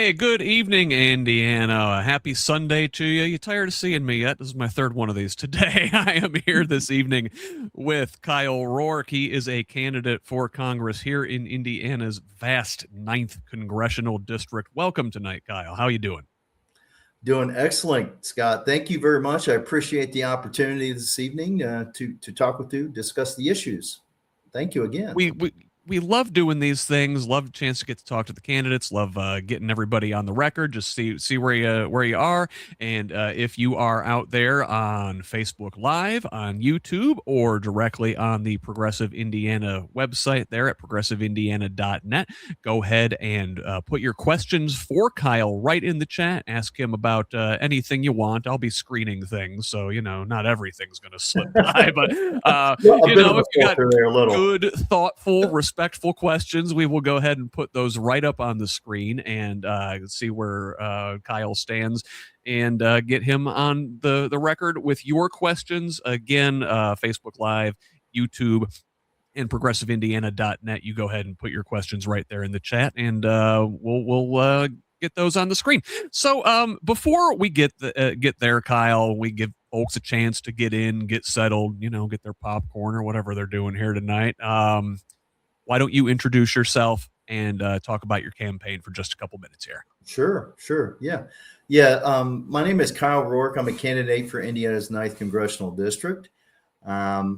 Hey, good evening, Indiana. Happy Sunday to you. You tired of seeing me yet? This is my third one of these today. I am here this evening with Keil Roark. He is a candidate for Congress here in Indiana's vast ninth congressional district. Welcome tonight, Keil. How you doing? Doing excellent, Scott. Thank you very much. I appreciate the opportunity this evening to talk with you, discuss the issues. Thank you again. We love doing these things. Love the chance to get to talk to the candidates. Love getting everybody on the record. Just see where you are, and if you are out there on Facebook Live, on YouTube, or directly on the Progressive Indiana website there at progressiveindiana.net, go ahead and put your questions for Keil right in the chat. Ask him about anything you want. I'll be screening things, so not everything's going to slip by, but Well, a bit of a if you got filter there, a little. good, thoughtful, respectful questions, we will go ahead and put those right up on the screen and see where Keil stands and get him on the record with your questions. Again, Facebook Live, YouTube, and progressiveindiana.net. You go ahead and put your questions right there in the chat, and we'll get those on the screen. So before we get there, Keil, we give folks a chance to get in, get settled, get their popcorn or whatever they're doing here tonight. Why don't you introduce yourself and talk about your campaign for just a couple minutes here? Sure. Yeah. My name is Keil Roark. I'm a candidate for Indiana's 9th Congressional District. I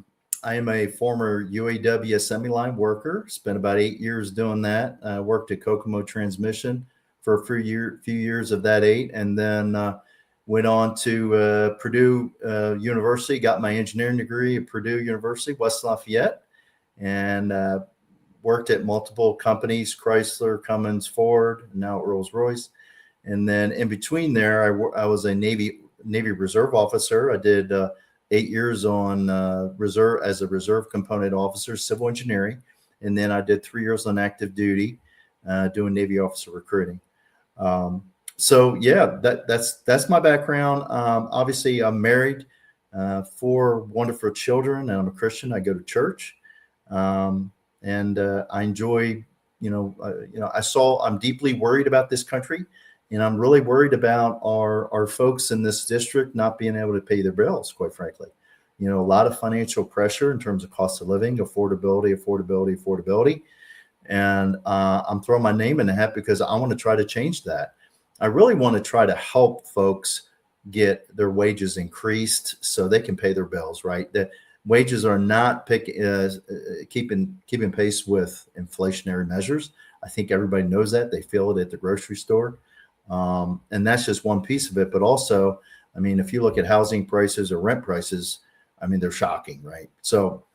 am a former UAW assembly line worker. Spent about 8 years doing that. Worked at Kokomo Transmission for a few years of that 8, and then went on to Purdue University. Got my engineering degree at Purdue University, West Lafayette, and worked at multiple companies: Chrysler, Cummins, Ford, and now Rolls-Royce. And then in between there, I was a Navy Reserve officer. I did 8 years on reserve as a reserve component officer, civil engineering, and then I did 3 years on active duty doing Navy officer recruiting. So yeah, that's my background. Obviously, I'm married, 4 wonderful children, and I'm a Christian. I go to church, and I enjoy. I'm deeply worried about this country. And I'm really worried about our folks in this district not being able to pay their bills, quite frankly. A lot of financial pressure in terms of cost of living, affordability. And I'm throwing my name in the hat because I want to try to change that. I really want to try to help folks get their wages increased so they can pay their bills, right? The wages are not keeping pace with inflationary measures. I think everybody knows that. They feel it at the grocery store. And that's just one piece of it. But also, if you look at housing prices or rent prices, they're shocking, right? So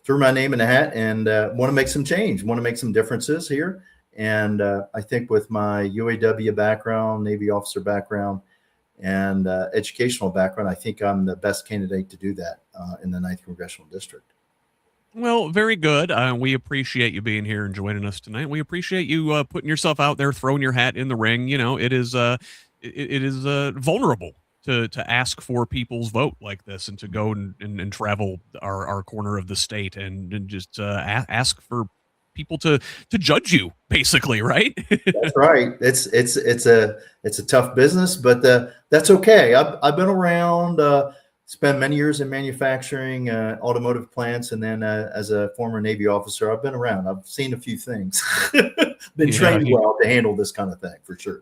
threw my name in the hat and want to make some change, want to make some differences here. And I think with my UAW background, Navy officer background, and educational background, I think I'm the best candidate to do that in the 9th Congressional District. Well, very good. We appreciate you being here and joining us tonight. We appreciate you putting yourself out there, throwing your hat in the ring. It is vulnerable to ask for people's vote like this, and to go and travel our corner of the state and just ask for people to judge you, basically, right? That's right. It's a tough business, but that's okay. I've been around. Spent many years in manufacturing, automotive plants, and then as a former Navy officer, I've been around. I've seen a few things. Been trained well to handle this kind of thing, for sure.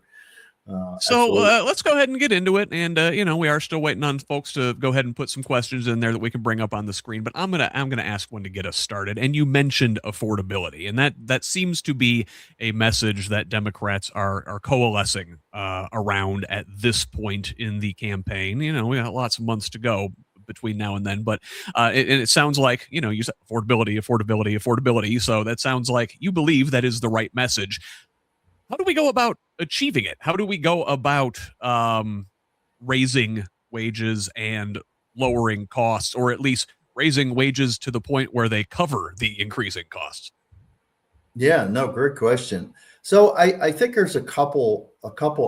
So let's go ahead and get into it. And we are still waiting on folks to go ahead and put some questions in there that we can bring up on the screen. But I'm gonna ask one to get us started. And you mentioned affordability, and that seems to be a message that Democrats are coalescing around at this point in the campaign. We got lots of months to go between now and then, but it sounds like you said affordability. So that sounds like you believe that is the right message. How do we go about achieving it? How do we go about raising wages and lowering costs, or at least raising wages to the point where they cover the increasing costs? Yeah, no, great question. So I think there's a couple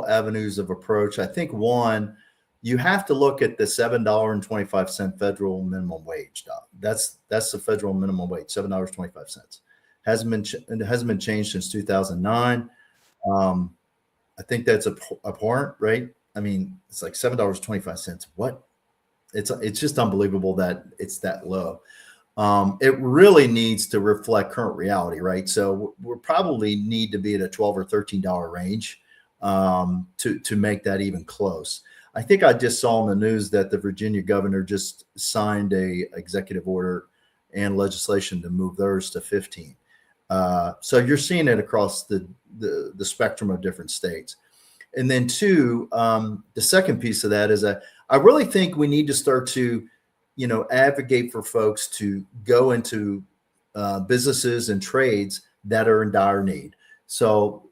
avenues of approach. I think one, you have to look at the $7.25 federal minimum wage. That's the federal minimum wage, $7.25. It hasn't been changed since 2009. I think that's abhorrent, right? I mean, it's like $7.25. What? It's just unbelievable that it's that low. It really needs to reflect current reality, right? So we probably need to be at a $12 or $13 range to make that even close. I think I just saw in the news that the Virginia governor just signed a executive order and legislation to move theirs to 15. So you're seeing it across the spectrum of different states. And then two, the second piece of that is I really think we need to start to, advocate for folks to go into businesses and trades that are in dire need. So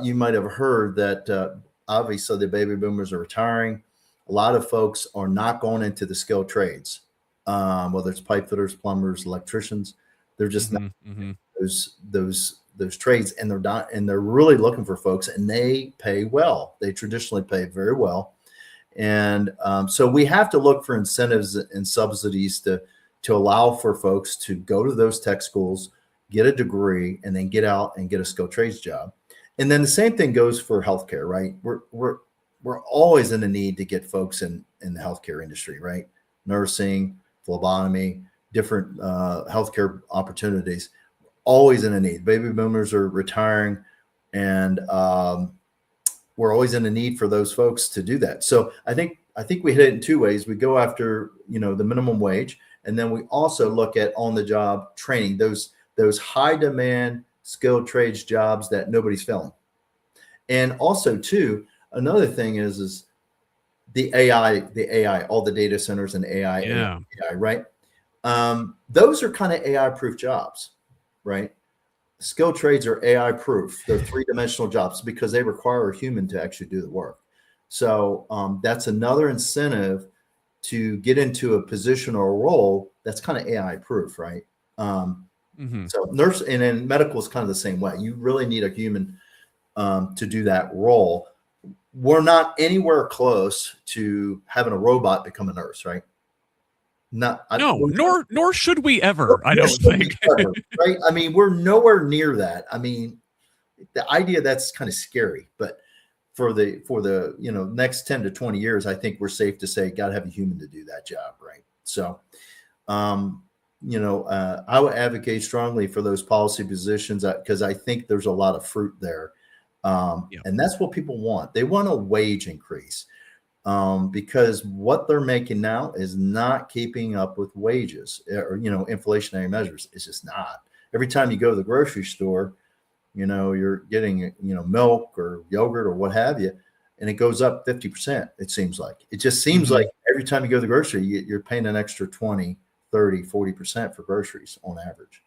you might have heard that obviously the baby boomers are retiring. A lot of folks are not going into the skilled trades, whether it's pipe fitters, plumbers, electricians. They're just not those trades, and they're really looking for folks, and they pay well. They traditionally pay very well. And so we have to look for incentives and subsidies to allow for folks to go to those tech schools, get a degree, and then get out and get a skilled trades job. And then the same thing goes for healthcare, right? We're always in the need to get folks in the healthcare industry, right? Nursing, phlebotomy, different healthcare opportunities, always in a need. Baby boomers are retiring, and we're always in a need for those folks to do that. So I think we hit it in two ways. We go after, the minimum wage, and then we also look at on-the-job training, those high demand skilled trades jobs that nobody's filling. And also too, another thing is the AI, all the data centers and AI, right? Those are kind of AI proof jobs, right? Skilled trades are AI proof. They're three-dimensional jobs because they require a human to actually do the work. So that's another incentive to get into a position or a role that's kind of AI proof, right? So nurse and then medical is kind of the same way. You really need a human to do that role. We're not anywhere close to having a robot become a nurse, right? Nor should we ever. I don't think. Ever, right? I mean, we're nowhere near that. I mean, the idea that's kind of scary, but for the next 10 to 20 years, I think we're safe to say got to have a human to do that job, right? So, I would advocate strongly for those policy positions because I think there's a lot of fruit there, and that's what people want. They want a wage increase. Because what they're making now is not keeping up with wages or, inflationary measures. It's just not. Every time you go to the grocery store, you're getting, milk or yogurt or what have you, and it goes up 50%. It seems like. It just seems like every time you go to the grocery, you're paying an extra 20, 30, 40% for groceries on average.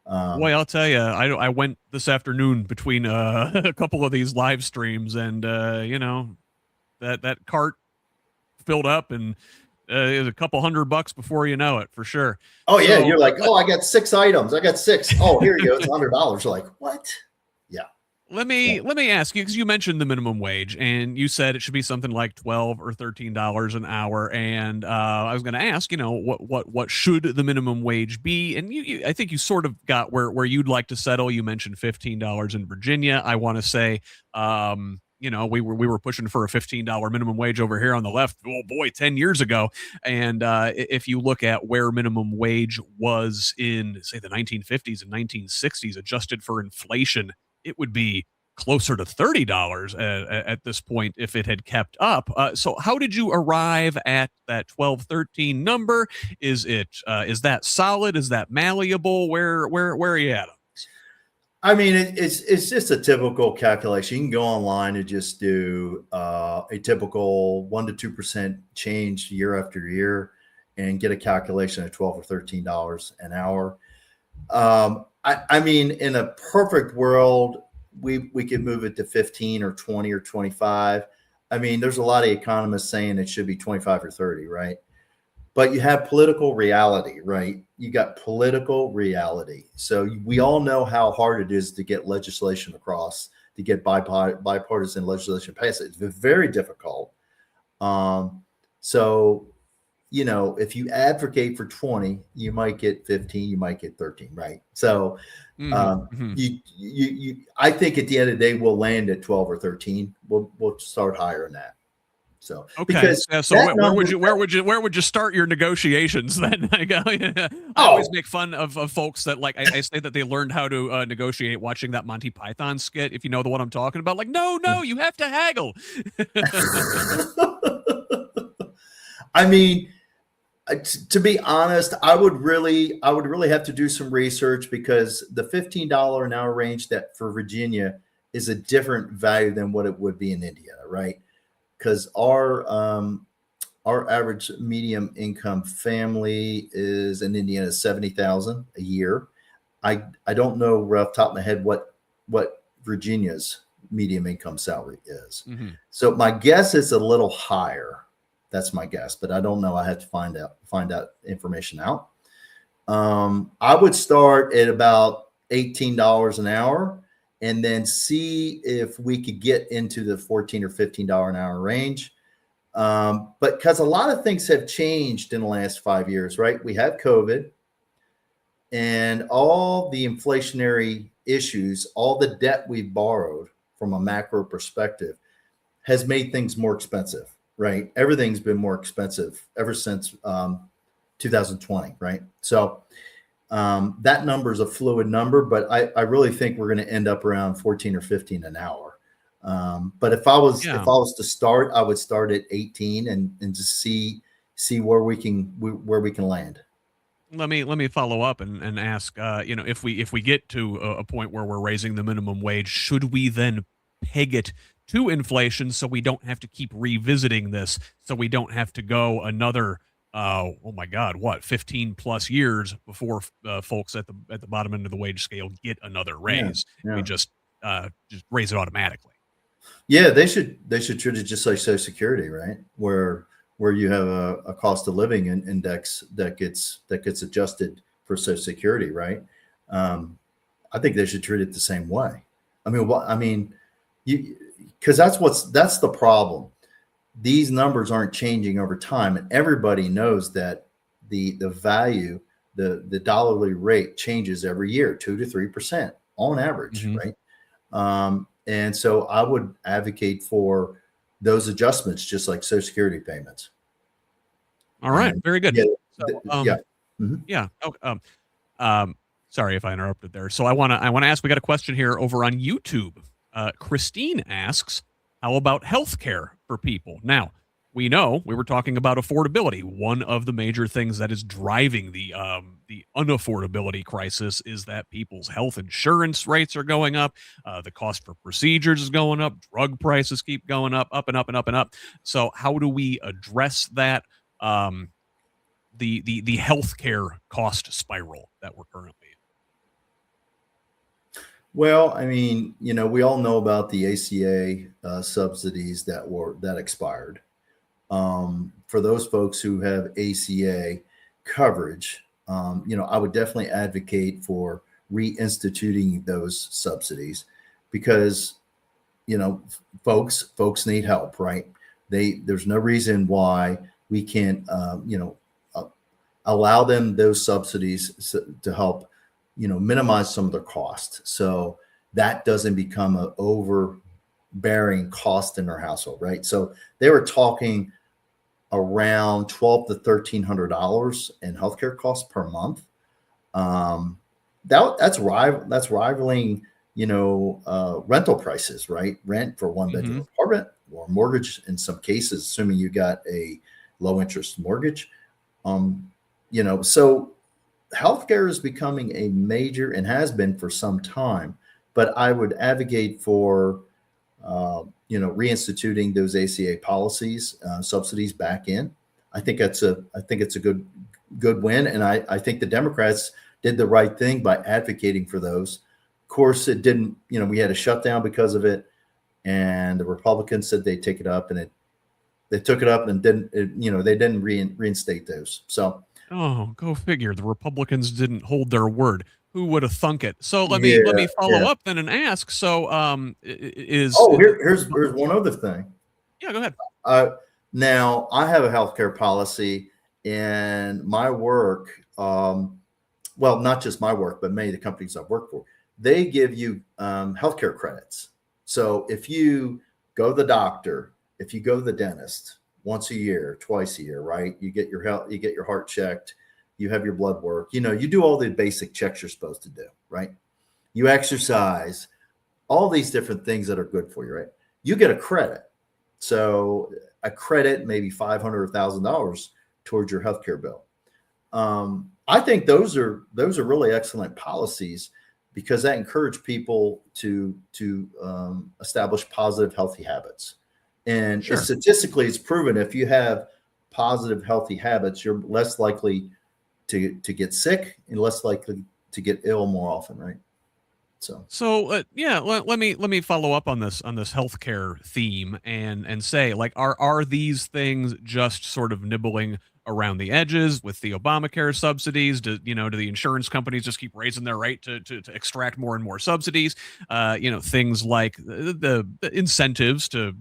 Boy, I'll tell you, I went this afternoon between a couple of these live streams, and that cart filled up, and it was a couple $100 before you know it, for sure. Oh yeah, you're like, I got 6 items. I got 6. Oh, here you go. It's $100. You're like, what? Yeah. Let me ask you, because you mentioned the minimum wage, and you said it should be something like $12 or $13 an hour. And I was going to ask, what should the minimum wage be? And I think you sort of got where you'd like to settle. You mentioned $15 in Virginia. I want to say, we were pushing for a $15 minimum wage over here on the left. Oh boy, 10 years ago. And if you look at where minimum wage was in, say, the 1950s and 1960s, adjusted for inflation, it would be closer to $30 at this point if it had kept up. So how did you arrive at that 12, 13 number? Is that solid? Is that malleable? Where are you at? I mean, it's just a typical calculation. You can go online and just do a typical 1 to 2% change year after year and get a calculation of $12 or $13 an hour. I mean, in a perfect world, we could move it to 15 or 20 or 25. I mean, there's a lot of economists saying it should be 25 or 30, right? But you have political reality, right? You got political reality. So we all know how hard it is to get legislation across, to get bipartisan legislation passed. It's very difficult. So if you advocate for 20, you might get 15, you might get 13, right? So I think at the end of the day, we'll land at 12 or 13. We'll start higher than that. So okay, because so where would you start your negotiations then? I always make fun of folks that like I say that they learned how to negotiate watching that Monty Python skit. If you know the one I'm talking about, like no, you have to haggle. I mean, to be honest, I would really have to do some research because the $15 an hour range that for Virginia is a different value than what it would be in Indiana, right? Because our average medium income family is in Indiana 70,000 a year. I don't know right off the top of my head what Virginia's medium income salary is. So my guess is a little higher. That's my guess, but I don't know. I have to find out information out. I would start at about $18 an hour and then see if we could get into the $14 or $15 an hour range. But because a lot of things have changed in the last 5 years, right? We had COVID and all the inflationary issues, all the debt we've borrowed from a macro perspective has made things more expensive, right? Everything's been more expensive ever since 2020, right? So that number is a fluid number, but I really think we're going to end up around 14 or 15 an hour. But if I was to start, I would start at 18 and just see where we can land. Let me follow up and ask, if we get to a point where we're raising the minimum wage, should we then peg it to inflation so we don't have to keep revisiting this, so we don't have to go another oh my God, 15 plus years before folks at the bottom end of the wage scale get another raise? We just raise it automatically. Yeah, they should treat it just like Social Security, right? Where you have a cost of living index that gets adjusted for Social Security, right? I think they should treat it the same way. Because that's the problem. These numbers aren't changing over time, and everybody knows that the value, the dollarly rate changes every year, 2 to 3% on average, right? And so I would advocate for those adjustments, just like Social Security payments. All right, very good. Sorry if I interrupted there. So I want to ask. We got a question here over on YouTube. Christine asks, "How about healthcare for people?" Now, we know we were talking about affordability. One of the major things that is driving the unaffordability crisis is that people's health insurance rates are going up. The cost for procedures is going up. Drug prices keep going up and up and up and up. So how do we address that? The healthcare cost spiral that we're currently in. Well, I mean, we all know about the ACA subsidies that expired. For those folks who have ACA coverage, I would definitely advocate for reinstituting those subsidies because, folks need help, right? There's no reason why we can't, allow them those subsidies to help, minimize some of their costs. So that doesn't become an overbearing cost in their household, right? So they were talking around $1,200 to $1,300 in healthcare costs per month. That's rivaling, rental prices, right? Rent for one bedroom apartment or mortgage in some cases, assuming you got a low interest mortgage. So healthcare is becoming a major and has been for some time, but I would advocate for, reinstituting those ACA policies, subsidies back in. I think it's a good win. And I think the Democrats did the right thing by advocating for those. Of course, it didn't, we had a shutdown because of it. And the Republicans said they'd take it up, and they took it up and they didn't reinstate those. So, oh, go figure. The Republicans didn't hold their word. Who would have thunk it? So let me follow up then and ask. So here's one other thing. Yeah, go ahead. Now I have a healthcare policy, and my work, well, not just my work, but many of the companies I've worked for, they give you healthcare credits. So if you go to the doctor, if you go to the dentist once a year, twice a year, right? You get your health, you get your heart checked, you have your blood work, you know, you do all the basic checks you're supposed to do, right? You exercise, all these different things that are good for you, right? You get a credit. So a credit, maybe $500 or $1,000 towards your healthcare bill. I think those are really excellent policies because that encourage people to establish positive, healthy habits. And Sure. statistically, it's proven if you have positive, healthy habits, you're less likely to get sick and less likely to get ill more often, right? So yeah, let me follow up on this healthcare theme and say, like, are these things just sort of nibbling around the edges with the Obamacare subsidies? Do the insurance companies just keep raising their rate to extract more and more subsidies? Things like the incentives to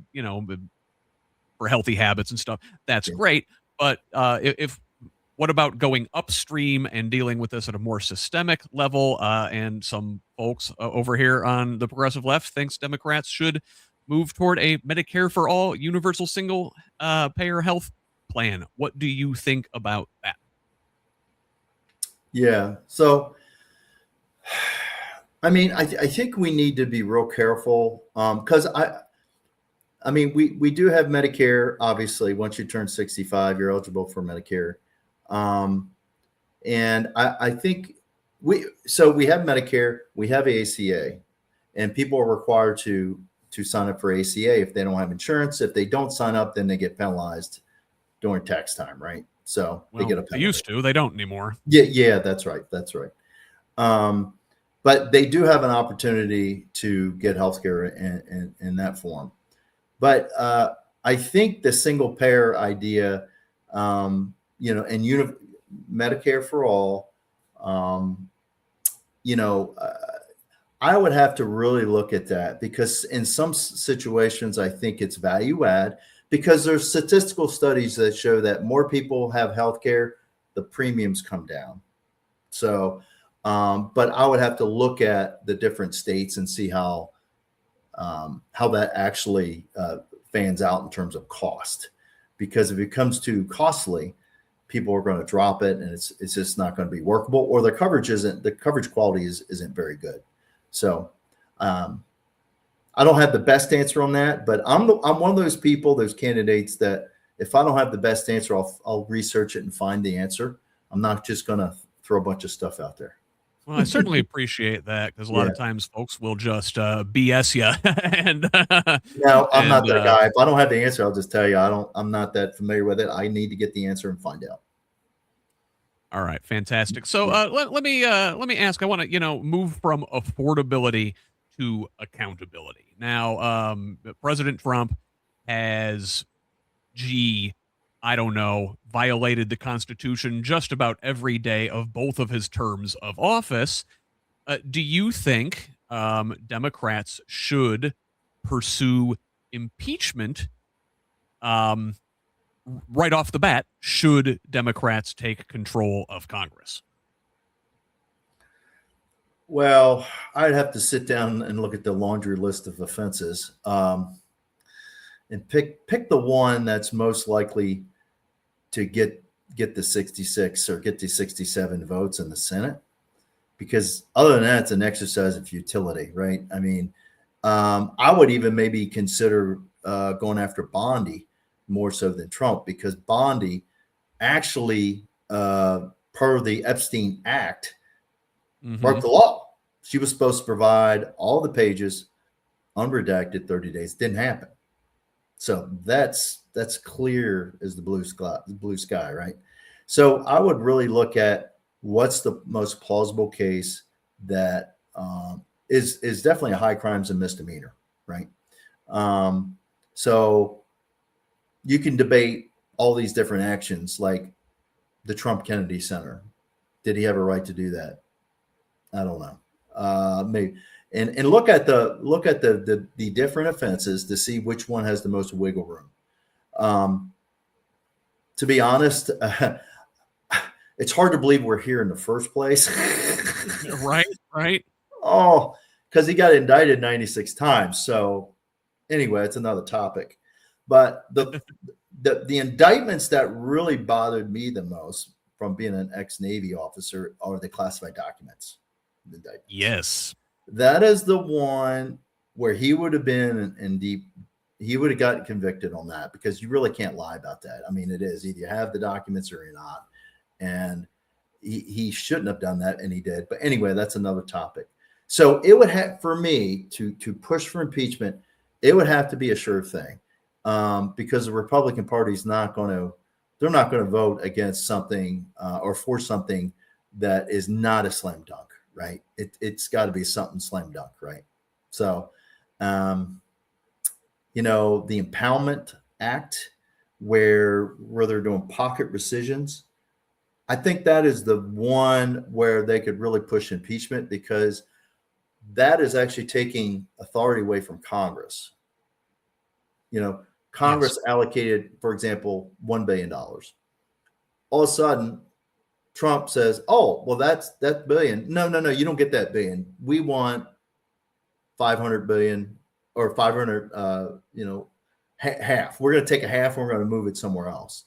for healthy habits and stuff. That's Yeah. great, but if what about going upstream and dealing with this at a more systemic level? And some folks over here on the progressive left thinks Democrats should move toward a Medicare for all, universal single payer health plan. What do you think about that? Yeah. So, I mean, I think we need to be real careful because I mean, we do have Medicare. Obviously, once you turn 65, you're eligible for Medicare. Um, and I think we have Medicare, we have ACA, and people are required to sign up for ACA if they don't have insurance. If they don't sign up, then they get penalized during tax time, right? So they Well, get a they penalty. used to. They don't anymore. Yeah, that's right. That's right. But they do have an opportunity to get healthcare in that form. But I think the single payer idea, and Medicare for all, I would have to really look at that because in some situations, I think it's value add because there's statistical studies that show that more people have healthcare, the premiums come down. So, but I would have to look at the different states and see how that actually fans out in terms of cost. Because if it comes too costly, people are going to drop it, and it's just not going to be workable, or the coverage quality isn't very good. So I don't have the best answer on that, but I'm one of those people, those candidates that if I don't have the best answer, I'll research it and find the answer. I'm not just going to throw a bunch of stuff out there. Well, I certainly appreciate that because a lot Yeah. of times folks will just BS you and No, I'm not and that guy. If I don't have the answer, I'll just tell you I'm not that familiar with it. I need to get the answer and find out. all right, fantastic. So Yeah. let me ask. I want to move from affordability to accountability. Now, President Trump has, I don't know, violated the Constitution just about every day of both of his terms of office. Do you think Democrats should pursue impeachment right off the bat? Should Democrats take control of Congress? Well, I'd have to sit down and look at the laundry list of offenses and pick the one that's most likely to get the 66 or get the 67 votes in the Senate. Because other than that, it's an exercise of futility, right? I mean, I would even maybe consider going after Bondi more so than Trump, because Bondi actually, per the Epstein Act, broke the law. She was supposed to provide all the pages unredacted 30 days. Didn't happen. So that's clear as the blue sky, right? So I would really look at what's the most plausible case that is definitely a high crimes and misdemeanor, right? So you can debate all these different actions, like the Trump Kennedy Center. Did he have a right to do that? I don't know. Maybe. And look at the different offenses to see which one has the most wiggle room. To be honest, it's hard to believe we're here in the first place. Right, right. Oh, because he got indicted 96 times. So anyway, it's another topic. But the indictments that really bothered me the most from being an ex-Navy officer are the classified documents. Indictments. Yes. That is the one where he would have been in deep. He would have gotten convicted on that because you really can't lie about that. I mean, it is either you have the documents or you're not. And he shouldn't have done that, and he did. But anyway, that's another topic. So it would have, for me to push for impeachment, it would have to be a sure thing, because the Republican Party is not going to, they're not going to vote against something or for something that is not a slam dunk, right? It's got to be something slam dunk, right? So, you know, the Impoundment Act, where they're doing pocket rescissions, I think that is the one where they could really push impeachment, because that is actually taking authority away from Congress. You know, Congress allocated, for example, $1 billion. All of a sudden, Trump says, "Oh, well, that's that billion. No, you don't get that billion. We want 500 billion or 500. Half. We're going to take a half and we're going to move it somewhere else."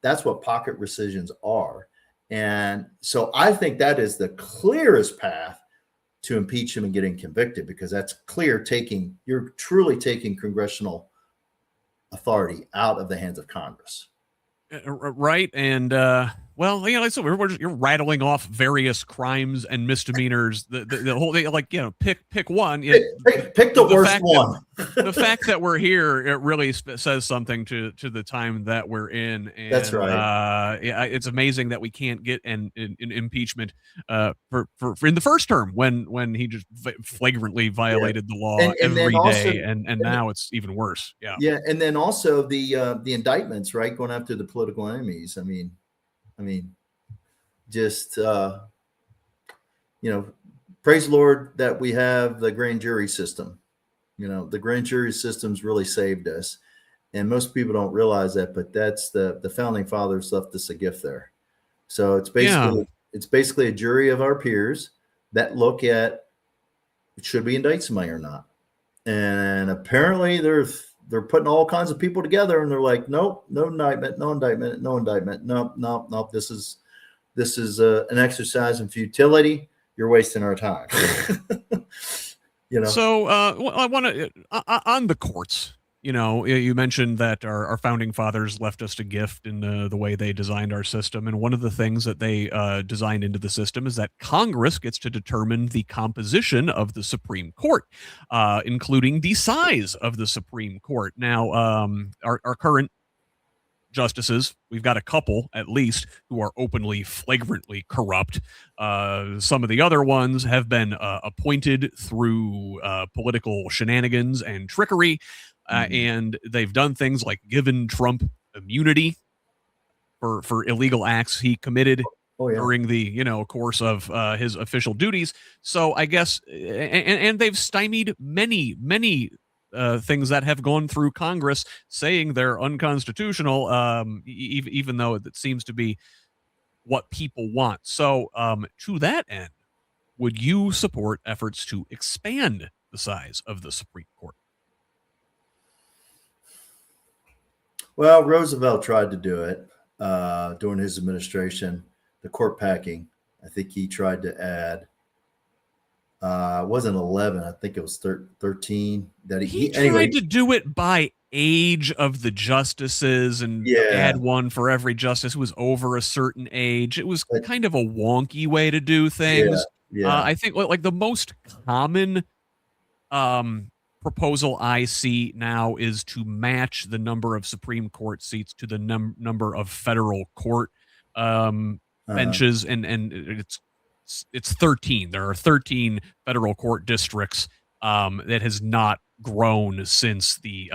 That's what pocket rescissions are. And so I think that is the clearest path to impeach him and getting convicted, because that's clear you're truly taking congressional authority out of the hands of Congress. Right. And, well, you know, so you're rattling off various crimes and misdemeanors. The whole thing, like, you know, pick one. Pick the worst one. The fact that we're here, it really says something to the time that we're in. And, that's right. It's amazing that we can't get an impeachment for in the first term when he just flagrantly violated the law every day, and now it's even worse. Yeah, and then also the indictments, right, going after the political enemies. I mean, just praise the Lord that we have the grand jury system. You know, the grand jury system's really saved us, and most people don't realize that. But that's the founding fathers left us a gift there. So it's basically a jury of our peers that look at, should we indict somebody or not, and apparently they're putting all kinds of people together, and they're like, nope, no indictment. Nope. This is an exercise in futility. You're wasting our time. So I want to on the courts. You know, you mentioned that our founding fathers left us a gift in the way they designed our system. And one of the things that they designed into the system is that Congress gets to determine the composition of the Supreme Court, including the size of the Supreme Court. Now, our current justices, we've got a couple at least who are openly, flagrantly corrupt. Some of the other ones have been appointed through political shenanigans and trickery. And they've done things like given Trump immunity for illegal acts he committed during the course of his official duties. So I guess, and they've stymied many things that have gone through Congress, saying they're unconstitutional, even though it seems to be what people want. So to that end, would you support efforts to expand the size of the Supreme Court? Well, Roosevelt tried to do it during his administration, the court packing. I think he tried to add, it wasn't 11. I think it was 13. That he tried to do it by age of the justices and add one for every justice who was over a certain age. It was kind of a wonky way to do things. I think like the most common proposal I see now is to match the number of Supreme Court seats to the number of federal court benches, and it's 13. There are 13 federal court districts that has not grown since the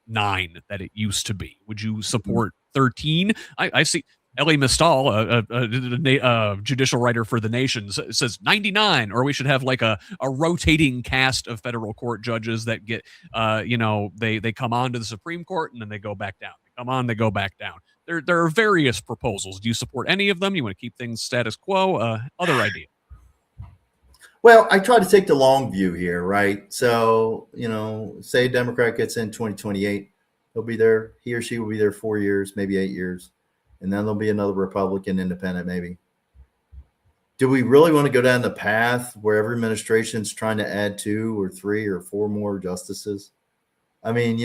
9 that it used to be. Would you support 13? I see Elie Mystal, a judicial writer for The Nation, says 99, or we should have like a rotating cast of federal court judges that get, they come on to the Supreme Court and then they go back down. They come on, they go back down. there are various proposals. Do you support any of them? You want to keep things status quo? Other idea? Well, I try to take the long view here, right? So, say a Democrat gets in 2028, he'll be there, he or she will be there 4 years, maybe 8 years. And then there'll be another Republican independent, maybe. Do we really want to go down the path where every administration is trying to add 2 or 3 or 4 more justices? I mean,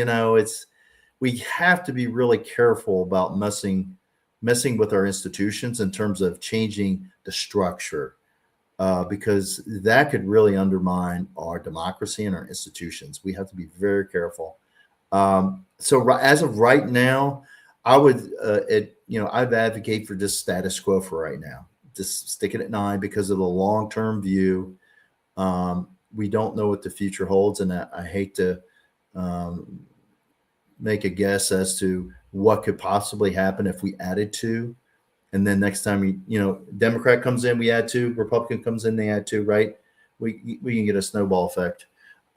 we have to be really careful about messing with our institutions in terms of changing the structure, because that could really undermine our democracy and our institutions. We have to be very careful. So as of right now, I would, I'd advocate for just status quo for right now. Just stick it at 9 because of the long-term view. We don't know what the future holds, and I hate to make a guess as to what could possibly happen if we added 2. And then next time, Democrat comes in, we add 2. Republican comes in, they add 2. Right? We can get a snowball effect.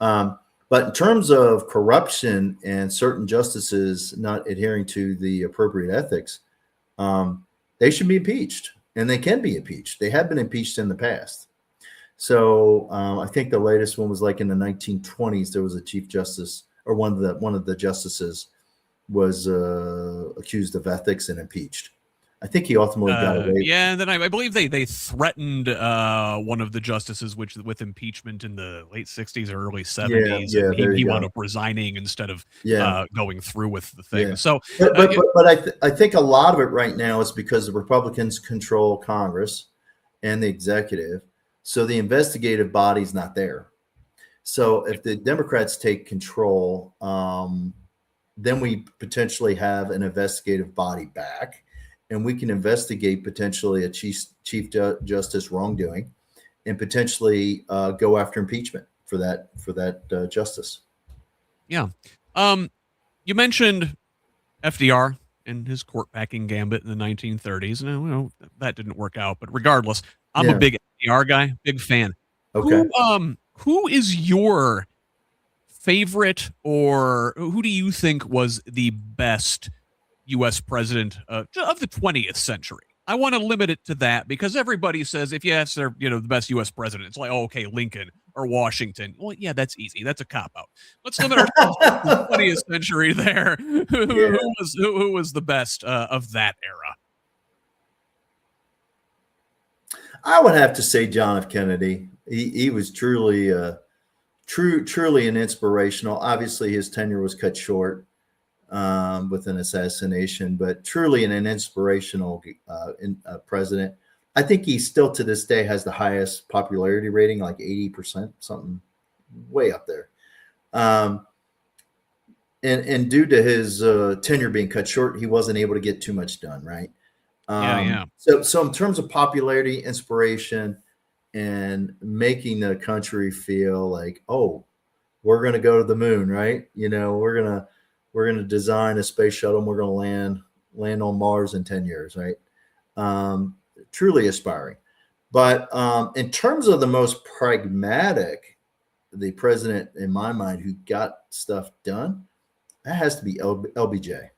But in terms of corruption and certain justices not adhering to the appropriate ethics, they should be impeached, and they can be impeached. They have been impeached in the past. So I think the latest one was like in the 1920s. There was a chief justice, or one of the justices was accused of ethics and impeached. I think he ultimately got away. Yeah, and then I believe they threatened one of the justices with impeachment in the late 60s or early 70s. Yeah, and he wound up resigning instead of going through with the thing. Yeah. So, but I think a lot of it right now is because the Republicans control Congress and the executive, so the investigative body's not there. So if the Democrats take control, then we potentially have an investigative body back, and we can investigate potentially a chief justice wrongdoing, and potentially go after impeachment for that justice. Yeah. You mentioned FDR and his court packing gambit in the 1930s. No, that didn't work out, but regardless, I'm a big FDR guy, big fan. Okay. Who is your favorite, or who do you think was the best U.S. president of the 20th century? I want to limit it to that because everybody says if you ask their, the best U.S. president, it's like, oh, okay, Lincoln or Washington. Well, yeah, that's easy. That's a cop out. Let's limit ourselves to the 20th century there. Who was the best of that era? I would have to say John F. Kennedy. He was truly an inspirational. Obviously, his tenure was cut short with an assassination, but truly an inspirational president. I think he still to this day has the highest popularity rating, like 80%, something way up there. And due to his tenure being cut short, he wasn't able to get too much done, right? So in terms of popularity, inspiration, and making the country feel like, oh, we're going to go to the moon, right? We're going to design a space shuttle and we're going to land on Mars in 10 years, right? Truly aspiring. But in terms of the most pragmatic, the president in my mind who got stuff done, that has to be LBJ.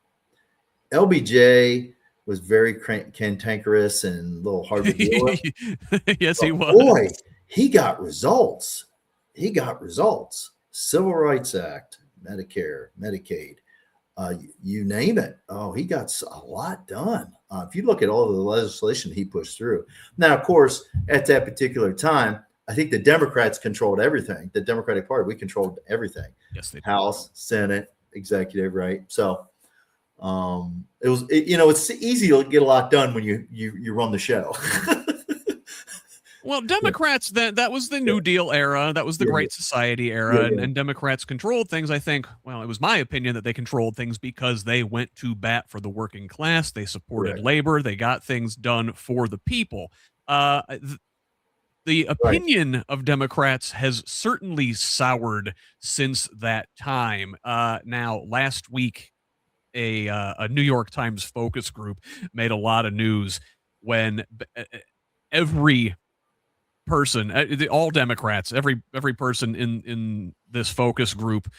LBJ was very cantankerous and a little hard to deal with. Yes, but he was. Boy, he got results. Civil Rights Act, Medicare, Medicaid, you name it. Oh, he got a lot done. If you look at all of the legislation he pushed through. Now, of course, at that particular time, I think the Democrats controlled everything. The Democratic Party, we controlled everything. Yes, they did. House, Senate, executive, right? So it's easy to get a lot done when you run the show. Well, Democrats, that was the New Deal era. That was the Great Society era. And Democrats controlled things. I think, well, it was my opinion that they controlled things because they went to bat for the working class. They supported labor. They got things done for the people. The opinion of Democrats has certainly soured since that time. Now, last week, a New York Times focus group made a lot of news when every person, all Democrats, every person in this focus group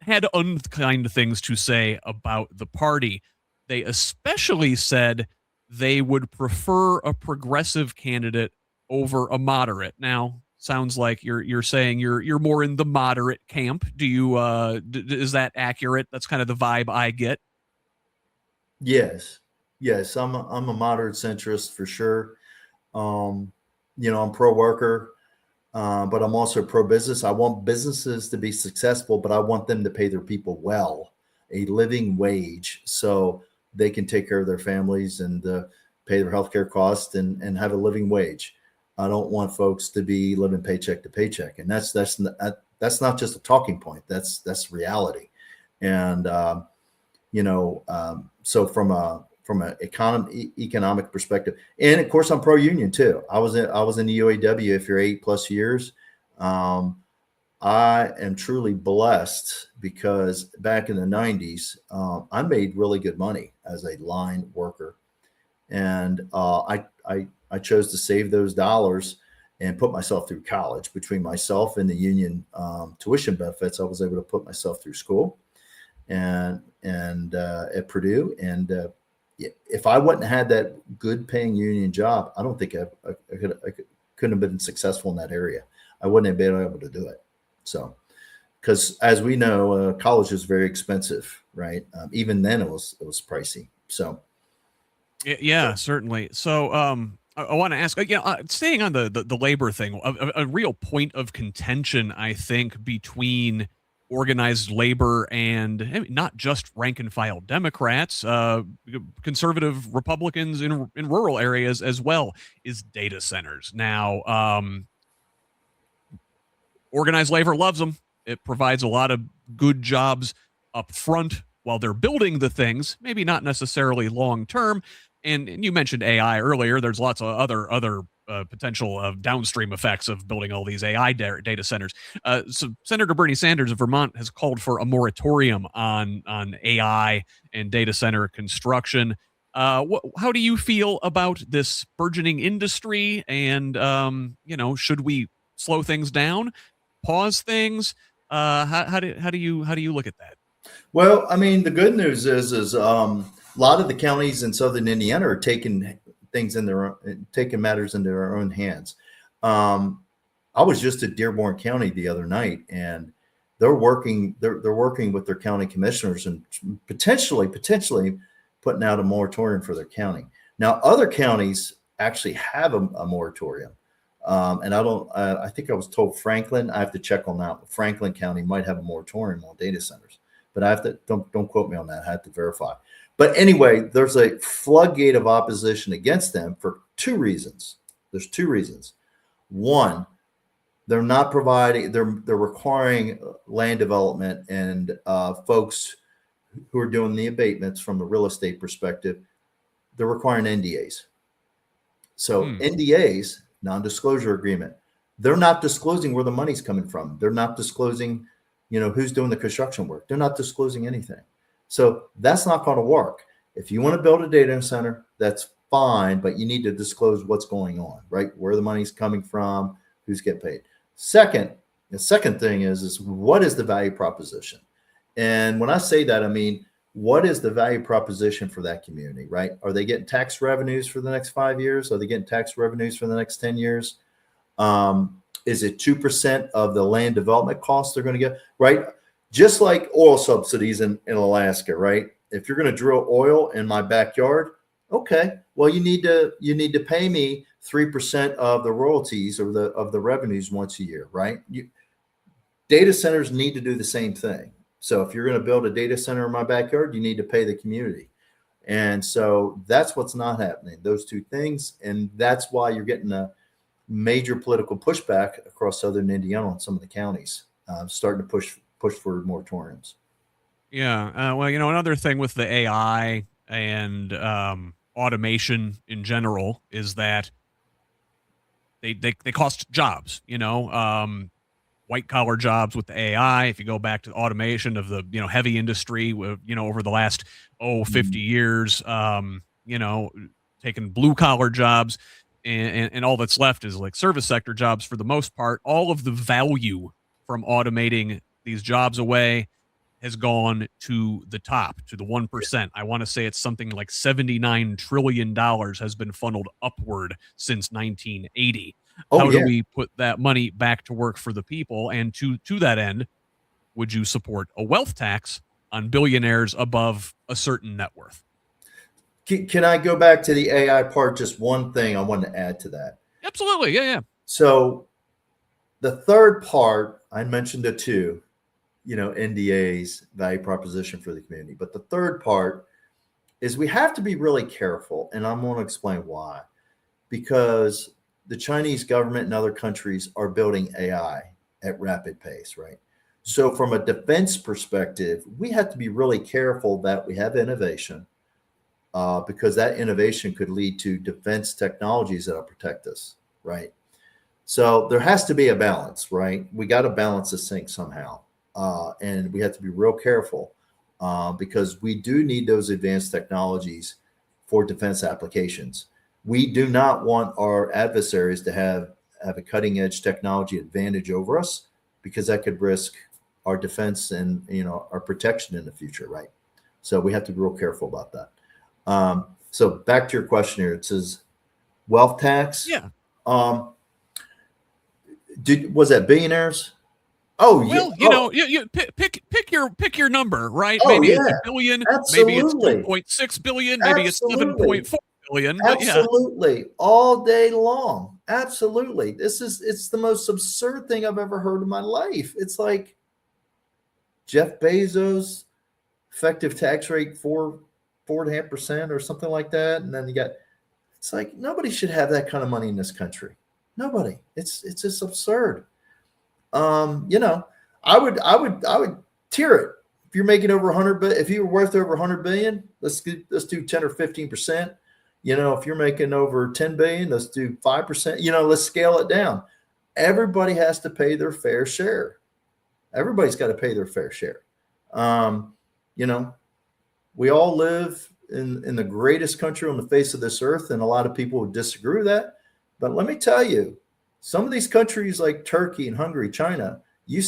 had unkind things to say about the party. They especially said they would prefer a progressive candidate over a moderate. Now, sounds like you're saying you're more in the moderate camp. Do you is that accurate? That's kind of the vibe I get. Yes, yes, I'm a moderate centrist for sure. Um, I'm pro worker, but I'm also pro business. I want businesses to be successful, but I want them to pay their people well, a living wage, so they can take care of their families and pay their healthcare costs and have a living wage. I don't want folks to be living paycheck to paycheck, and that's not just a talking point. That's reality, and so from an economic perspective, and of course I'm pro union too. I was in the UAW. If you're 8+ years, I am truly blessed because back in the 90s, I made really good money as a line worker, and I chose to save those dollars and put myself through college. Between myself and the union tuition benefits, I was able to put myself through school and at Purdue. And if I wouldn't have had that good paying union job, I don't think couldn't have been successful in that area. I wouldn't have been able to do it. So, because as we know, college is very expensive, right? Even then, it was pricey. So, Yeah, certainly. So, I want to ask, staying on the labor thing, a real point of contention, I think, between organized labor and not just rank and file Democrats, conservative Republicans in rural areas as well, is data centers. Now, organized labor loves them. It provides a lot of good jobs up front while they're building the things, maybe not necessarily long term. And you mentioned AI earlier. There's lots of other potential downstream effects of building all these AI data centers. So Senator Bernie Sanders of Vermont has called for a moratorium on AI and data center construction. How do you feel about this burgeoning industry? And should we slow things down, pause things? How do you look at that? well, I mean, the good news is a lot of the counties in southern Indiana are taking taking matters into their own hands. Um, I was just at Dearborn County the other night, and they're working with their county commissioners and potentially putting out a moratorium for their county. Now, other counties actually have a moratorium. And I think I was told Franklin, I have to check on that. Franklin County might have a moratorium on data centers, but I have to, don't quote me on that. I have to verify. But anyway, there's a floodgate of opposition against them for two reasons. There's two reasons. One, they're not providing, they're requiring land development and folks who are doing the abatements from a real estate perspective, they're requiring NDAs. So NDAs, non-disclosure agreement, they're not disclosing where the money's coming from. They're not disclosing, who's doing the construction work. They're not disclosing anything. So that's not going to work. If you want to build a data center, that's fine, but you need to disclose what's going on, right? Where the money's coming from, who's getting paid. The second thing is what is the value proposition? And when I say that, I mean, what is the value proposition for that community, right? Are they getting tax revenues for the next 5 years? Are they getting tax revenues for the next 10 years? Is it 2% of the land development costs they're going to get, right? Just like oil subsidies in Alaska, right? If you're going to drill oil in my backyard, okay, well, you need to pay me 3% of the royalties or of the revenues once a year, right? Data centers need to do the same thing. So if you're going to build a data center in my backyard, you need to pay the community. And so that's what's not happening, those two things. And that's why you're getting a major political pushback across southern Indiana in some of the counties, starting to push for moratoriums. Yeah. Well, another thing with the AI and automation in general is that they cost jobs. White collar jobs with the AI. If you go back to automation of the heavy industry, over the last 50 years, taking blue collar jobs, and all that's left is like service sector jobs for the most part. All of the value from automating these jobs away has gone to the top, to the 1%. I want to say it's something like $79 trillion has been funneled upward since 1980. Oh How do yeah. we put that money back to work for the people? And to that end, would you support a wealth tax on billionaires above a certain net worth? Can I go back to the AI part? Just one thing I want to add to that. Absolutely. Yeah, yeah. So the third part, I mentioned the two, NDAs, value proposition for the community. But the third part is we have to be really careful. And I'm going to explain why. Because the Chinese government and other countries are building AI at rapid pace, right? So from a defense perspective, we have to be really careful that we have innovation, because that innovation could lead to defense technologies that'll protect us, right? So there has to be a balance, right? We got to balance this thing somehow. And we have to be real careful, because we do need those advanced technologies for defense applications. We do not want our adversaries to have a cutting edge technology advantage over us, because that could risk our defense and our protection in the future, right? So we have to be real careful about that. So back to your question here. It says wealth tax. Yeah. Was that billionaires? Oh yeah. Well, you pick your number, right? Oh Maybe yeah. it's a billion, maybe it's Absolutely. 2.6 billion, maybe it's Absolutely. 7.4 billion. But yeah, Absolutely. All day long. Absolutely. It's the most absurd thing I've ever heard in my life. It's like Jeff Bezos, effective tax rate 4.5% or something like that. And then it's like nobody should have that kind of money in this country. Nobody. It's just absurd. I would tier it. If you're making over 100, but if you were worth over 100 billion, let's do 10 or 15%. If you're making over 10 billion, let's do 5%. Let's scale it down. Everybody has to pay their fair share. Everybody's got to pay their fair share. We all live in the greatest country on the face of this earth, and a lot of people would disagree with that. But let me tell you, some of these countries like Turkey and Hungary, China, you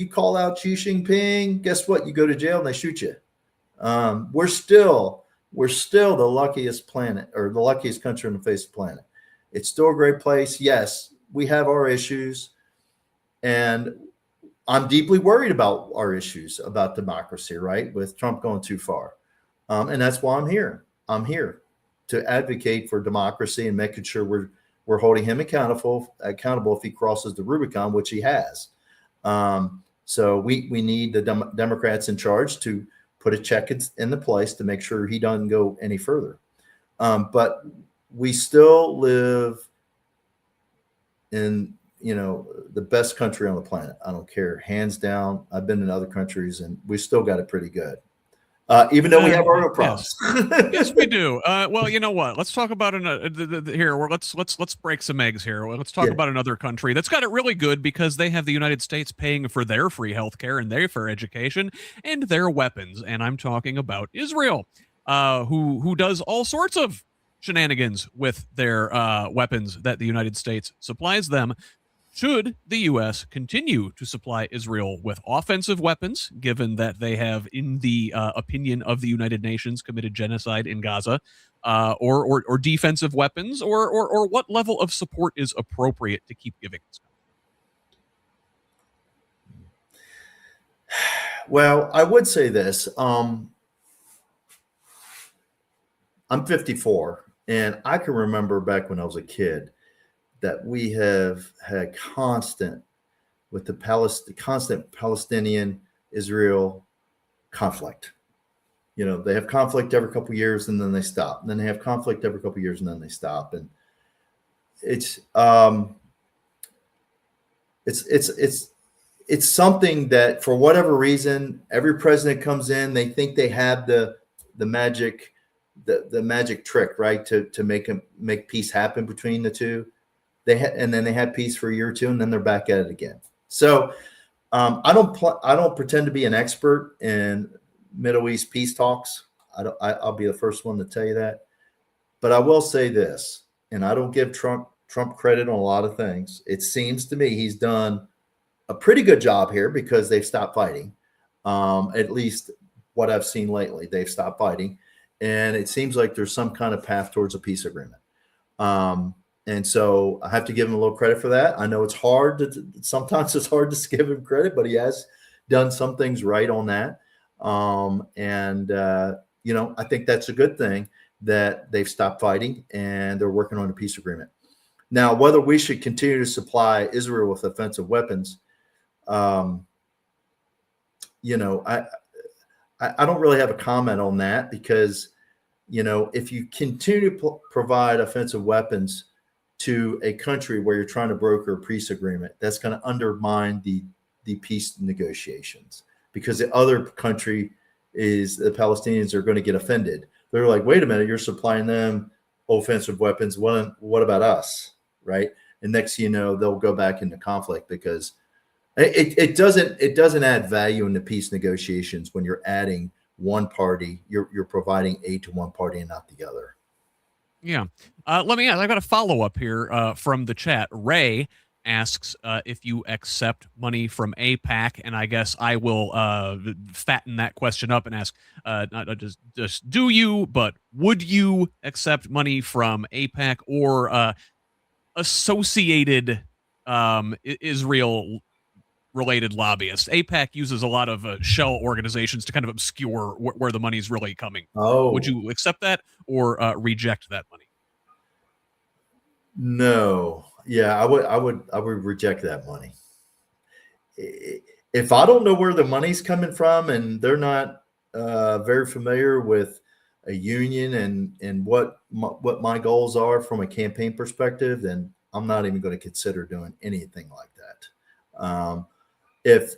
call out Xi Jinping, guess what? You go to jail and they shoot you. We're still the luckiest planet, or the luckiest country on the face of the planet. It's still a great place. Yes, we have our issues, and I'm deeply worried about our issues about democracy, right? With Trump going too far. And that's why I'm here. I'm here to advocate for democracy and making sure we're holding him accountable if he crosses the Rubicon, which he has. So we need the Democrats in charge to put a check in the place to make sure he doesn't go any further. But we still live in the best country on the planet. I don't care, hands down. I've been in other countries and we still got it pretty good. Even though we have our own problems. Yes, we do. Well, you know what? Let's talk about here. Let's break some eggs here. Let's talk about another country that's got it really good, because they have the United States paying for their free healthcare and their fair education and their weapons. And I'm talking about Israel, who does all sorts of shenanigans with their weapons that the United States supplies them. Should the U.S. continue to supply Israel with offensive weapons, given that they have, in the opinion of the United Nations, committed genocide in Gaza, or defensive weapons, or what level of support is appropriate to keep giving this country? Well, I would say this. I'm 54, and I can remember back when I was a kid that we have had constant Palestinian Israel conflict. They have conflict every couple of years and then they stop. And then they have conflict every couple of years and then they stop. And it's something that, for whatever reason, every president comes in, they think they have the magic trick, right, to make peace happen between the two. And then they had peace for a year or two, and then they're back at it again. So I don't pretend to be an expert in Middle East peace talks. I'll be the first one to tell you that. But I will say this, and I don't give Trump credit on a lot of things. It seems to me he's done a pretty good job here because they've stopped fighting. At least what I've seen lately, they've stopped fighting, and it seems like there's some kind of path towards a peace agreement. And so I have to give him a little credit for that. I know it's hard sometimes it's hard to give him credit, but he has done some things right on that. I think that's a good thing that they've stopped fighting and they're working on a peace agreement. Now, whether we should continue to supply Israel with offensive weapons, I don't really have a comment on that because, if you continue to provide offensive weapons to a country where you're trying to broker a peace agreement, that's going to undermine the peace negotiations, because the other country is the Palestinians are going to get offended. They're like, wait a minute, you're supplying them offensive weapons. What about us? Right. And next, they'll go back into conflict because it doesn't add value in the peace negotiations when you're adding one party, you're providing aid to one party and not the other. Yeah. Let me ask, I've got a follow up here from the chat. Ray asks if you accept money from AIPAC, and I guess I will fatten that question up and ask not just do you, but would you accept money from AIPAC or associated Israel related lobbyists? AIPAC uses a lot of shell organizations to kind of obscure where the money's really coming from. Oh, would you accept that or reject that money? No. Yeah, I would reject that money. If I don't know where the money's coming from and they're not very familiar with a union and what my goals are from a campaign perspective, then I'm not even going to consider doing anything like that. If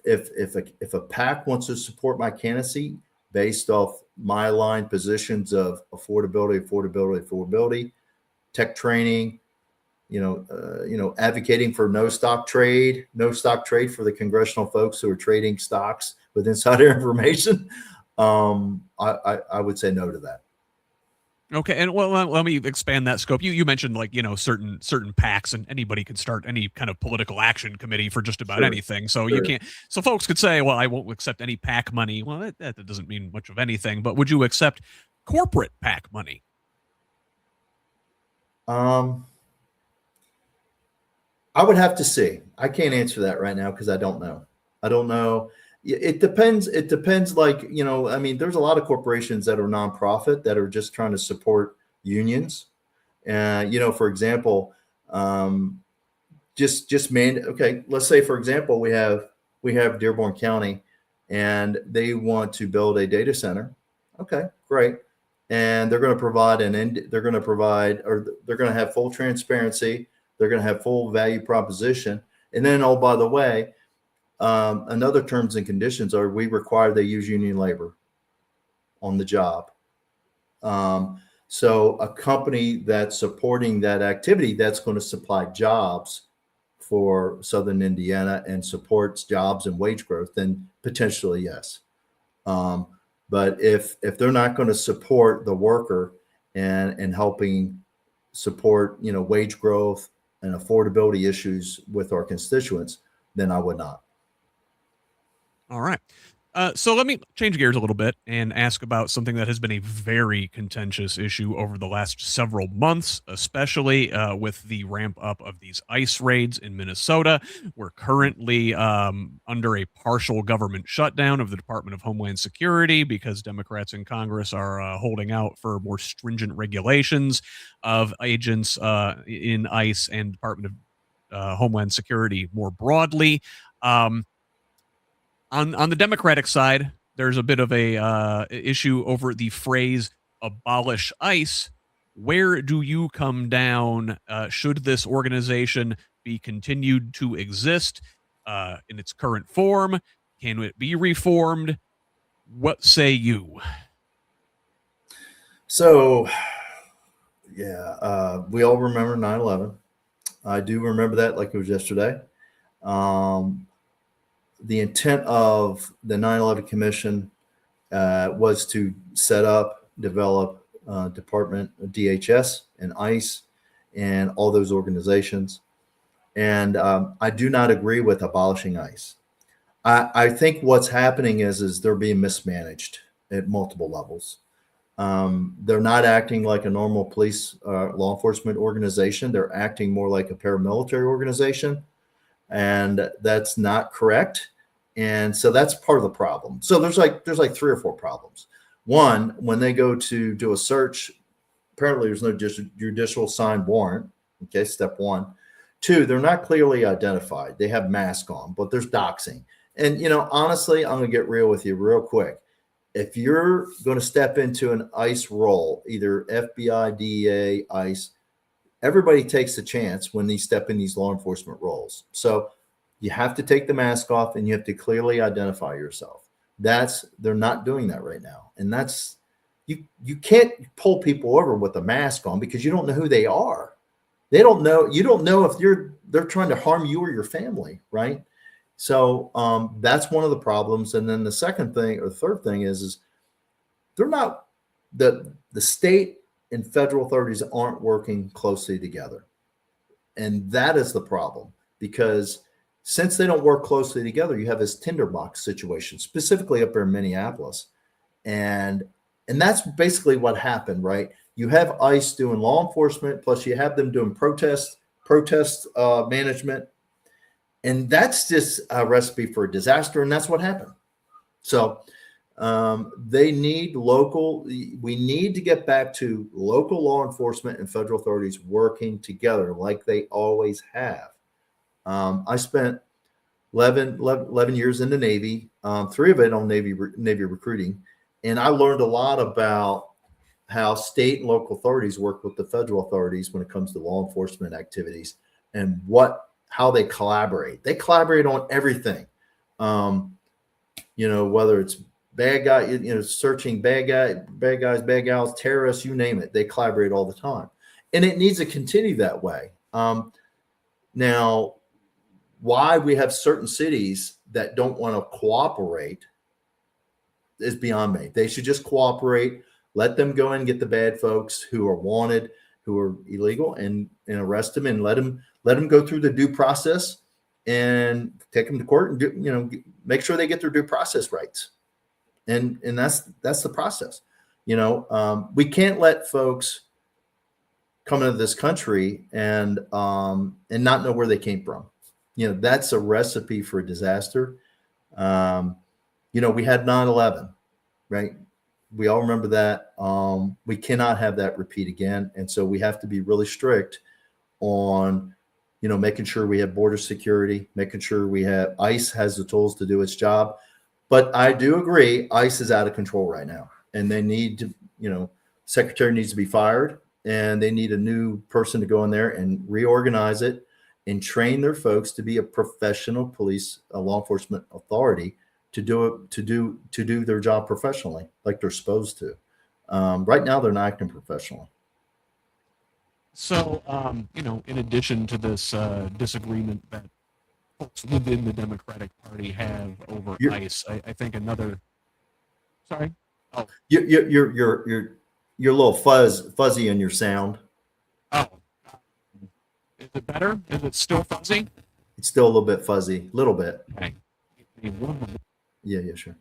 a PAC wants to support my candidacy based off my aligned positions of affordability, tech training, advocating for no stock trade for the congressional folks who are trading stocks with insider information, I would say no to that. Okay, and well, let me expand that scope. You mentioned certain PACs, and anybody could start any kind of political action committee for just about anything. So you can't. So folks could say, "Well, I won't accept any PAC money." Well, that doesn't mean much of anything. But would you accept corporate PAC money? I would have to see. I can't answer that right now because I don't know. It depends. It depends. There's a lot of corporations that are nonprofit that are just trying to support unions. For example, let's say, for example, we have Dearborn County and they want to build a data center. Okay, great. And they're going to provide they're going to have full transparency. They're going to have full value proposition. And then, oh, by the way, another terms and conditions are we require they use union labor on the job. So a company that's supporting that activity, that's going to supply jobs for Southern Indiana and supports jobs and wage growth, then potentially yes. But if they're not going to support the worker and helping support wage growth and affordability issues with our constituents, then I would not. All right. So let me change gears a little bit and ask about something that has been a very contentious issue over the last several months, especially with the ramp up of these ICE raids in Minnesota. We're currently under a partial government shutdown of the Department of Homeland Security because Democrats in Congress are holding out for more stringent regulations of agents in ICE and Department of Homeland Security more broadly. On the Democratic side, there's a bit of a issue over the phrase "abolish ICE." Where do you come down? Should this organization be continued to exist in its current form? Can it be reformed? What say you? So, yeah, we all remember 9/11. I do remember that like it was yesterday. The intent of the 9/11 Commission was to set up, develop Department of DHS and ICE and all those organizations. And I do not agree with abolishing ICE. I think what's happening is they're being mismanaged at multiple levels. They're not acting like a normal police law enforcement organization. They're acting more like a paramilitary organization, and that's not correct. And so that's part of the problem. So there's like 3 or 4 problems. One, when they go to do a search, apparently there's no judicial signed warrant. Okay, step one. Two, they're not clearly identified. They have masks on, but there's doxing. And honestly, I'm gonna get real with you real quick. If you're going to step into an ICE role, either FBI, DEA, ICE, everybody takes a chance when they step in these law enforcement roles. So you have to take the mask off and you have to clearly identify yourself. They're not doing that right now. And that's, you can't pull people over with a mask on because you don't know who they are. They don't know, you don't know if they're trying to harm you or your family, right? So that's one of the problems. And then the second thing or the third thing is they're not, the state and federal authorities aren't working closely together. And that is the problem, because since they don't work closely together, you have this tinderbox situation, specifically up there in Minneapolis. And that's basically what happened, right? You have ICE doing law enforcement, plus you have them doing protest management. And that's just a recipe for a disaster. And that's what happened. So we need to get back to local law enforcement and federal authorities working together like they always have. I spent 11 years in the Navy, 3 of it on Navy recruiting. And I learned a lot about how state and local authorities work with the federal authorities when it comes to law enforcement activities and how they collaborate. They collaborate on everything. Whether it's bad guy, searching bad guys, bad gals, terrorists, you name it. They collaborate all the time. And it needs to continue that way. Now, why we have certain cities that don't want to cooperate is beyond me. They should just cooperate. Let them go in and get the bad folks who are wanted, who are illegal, and arrest them and let them go through the due process and take them to court and make sure they get their due process rights. And that's the process. We can't let folks come into this country and not know where they came from. That's a recipe for disaster. We had 9/11, right? We all remember that. We cannot have that repeat again. And so we have to be really strict on, making sure we have border security, making sure ICE has the tools to do its job. But I do agree, ICE is out of control right now. And they need to, secretary needs to be fired, and they need a new person to go in there and reorganize it and train their folks to be a professional police, a law enforcement authority, to do their job professionally, like they're supposed to. Right now, they're not acting professionally. So, in addition to this disagreement that folks within the Democratic Party have over ICE, I think another. Sorry. Oh, you're a little fuzzy in your sound. Oh, is it better? Is it still fuzzy? It's still a little bit fuzzy, a little bit. Okay. Yeah, sure.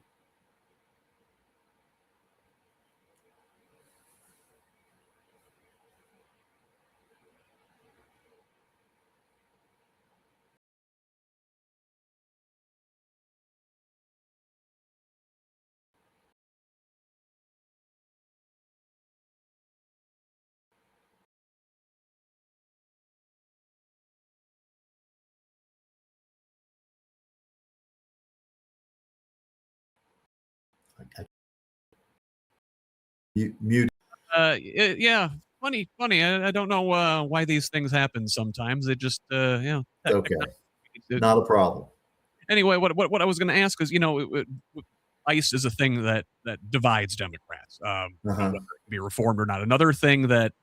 Mute. Yeah. Funny. I don't know why these things happen sometimes. They just, Okay. Not a problem. Anyway, what I was going to ask is, ICE is a thing that divides Democrats, whether it can be reformed or not. Another thing that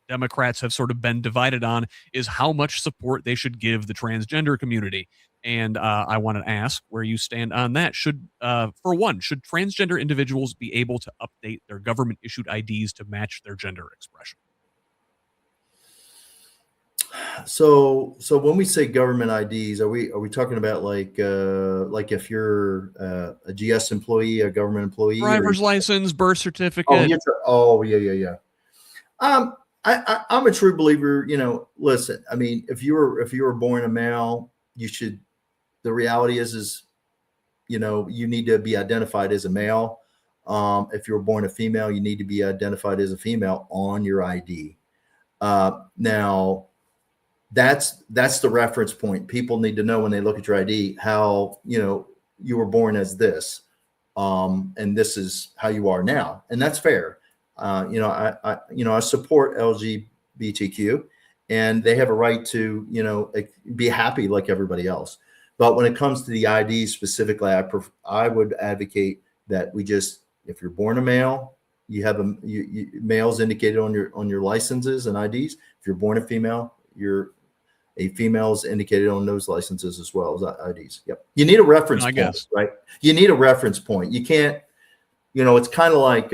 Democrats have sort of been divided on is how much support they should give the transgender community. And I want to ask where you stand on that. Should transgender individuals be able to update their government-issued IDs to match their gender expression? So when we say government IDs, are we talking about like if you're a GS employee, a government employee, or Driver's license, birth oh certificate. oh yeah. Um, I'm a true believer. Listen, I mean, if you were born a male, you should. The reality is you need to be identified as a male. If you were born a female, you need to be identified as a female on your ID. Now, that's the reference point. People need to know when they look at your ID how you were born as this, and this is how you are now, and that's fair. I support LGBTQ, and they have a right to be happy like everybody else. But when it comes to the ID specifically, I would advocate that if you're born a male, you have males indicated on your licenses and IDs. If you're born a female, a female is indicated on those licenses as well as IDs. Yep. You need a reference I point, guess. right? You need a reference point. You can't, it's kind of like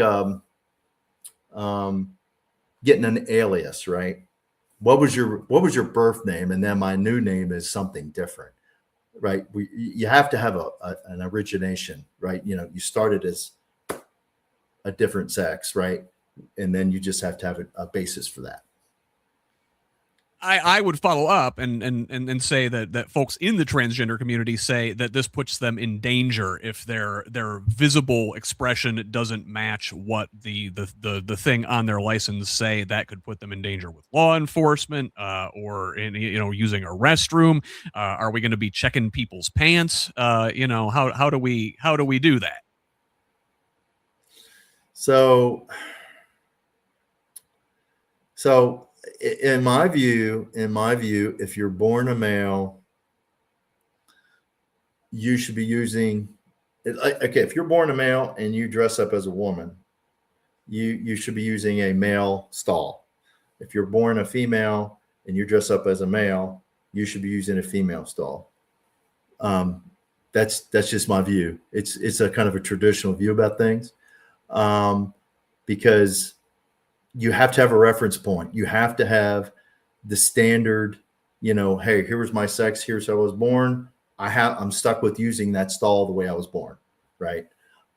getting an alias, right? What was your birth name? And then my new name is something different, right? You have to have an origination, right? You started as a different sex, right? And then you just have to have a basis for that. I would follow up and say that folks in the transgender community say that this puts them in danger if their visible expression doesn't match what the thing on their license say. That could put them in danger with law enforcement, or in using a restroom. Are we going to be checking people's pants? How do we do that? So in my view, if you're born a male, you should be using, okay, if you're born a male and you dress up as a woman, you should be using a male stall. If you're born a female and you dress up as a male, you should be using a female stall. That's just my view. It's a kind of a traditional view about things, because you have to have a reference point. You have to have the standard, hey, here was my sex. Here's how I was born. I'm stuck with using that stall the way I was born. Right.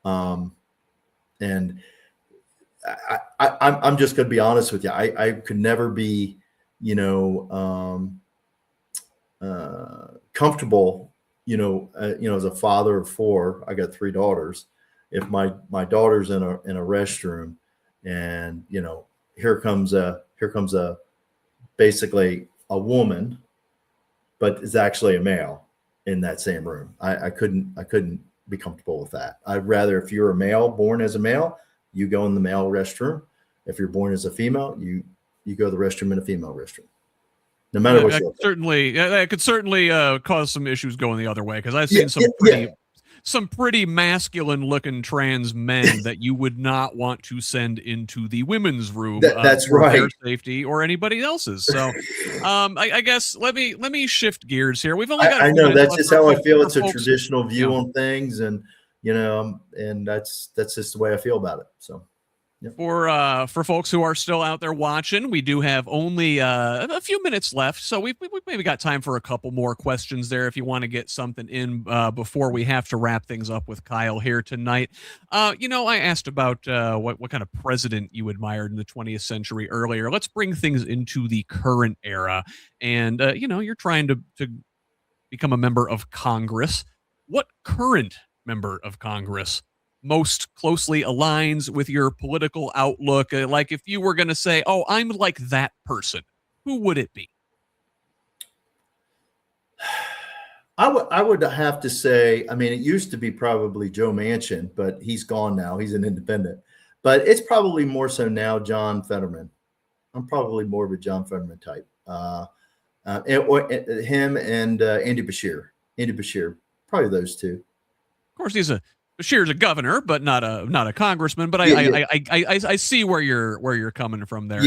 And I'm just going to be honest with you. I could never be, comfortable, as a father of four. I got three daughters. If my daughter's in a restroom, and here comes a basically a woman, but is actually a male in that same room. I couldn't be comfortable with that. I'd rather, if you're a male born as a male, you go in the male restroom. If you're born as a female, you go to the restroom in a female restroom. No matter what. That could certainly cause some issues going the other way, because I've seen some pretty masculine looking trans men that you would not want to send into the women's room. That's for right. Their safety or anybody else's. So, I guess let me shift gears here. We've only got. I know that's just how I feel. It's a folks, traditional view on things, and and that's just the way I feel about it. So. Yep. For folks who are still out there watching, we do have only a few minutes left, so we've maybe got time for a couple more questions there if you want to get something in before we have to wrap things up with Keil here tonight. I asked about what kind of president you admired in the 20th century earlier. Let's bring things into the current era, and you're trying to become a member of Congress. What current member of Congress most closely aligns with your political outlook? Like, if you were going to say, oh, I'm like that person, who would it be? I would have to say, I mean, it used to be probably Joe Manchin, but he's gone now. He's an independent. But it's probably more so now John Fetterman. I'm probably more of a John Fetterman type. Him and Andy Bashir. Andy Bashir, probably those two. Of course, Bashir's a governor, but not a congressman. But I see where you're coming from there.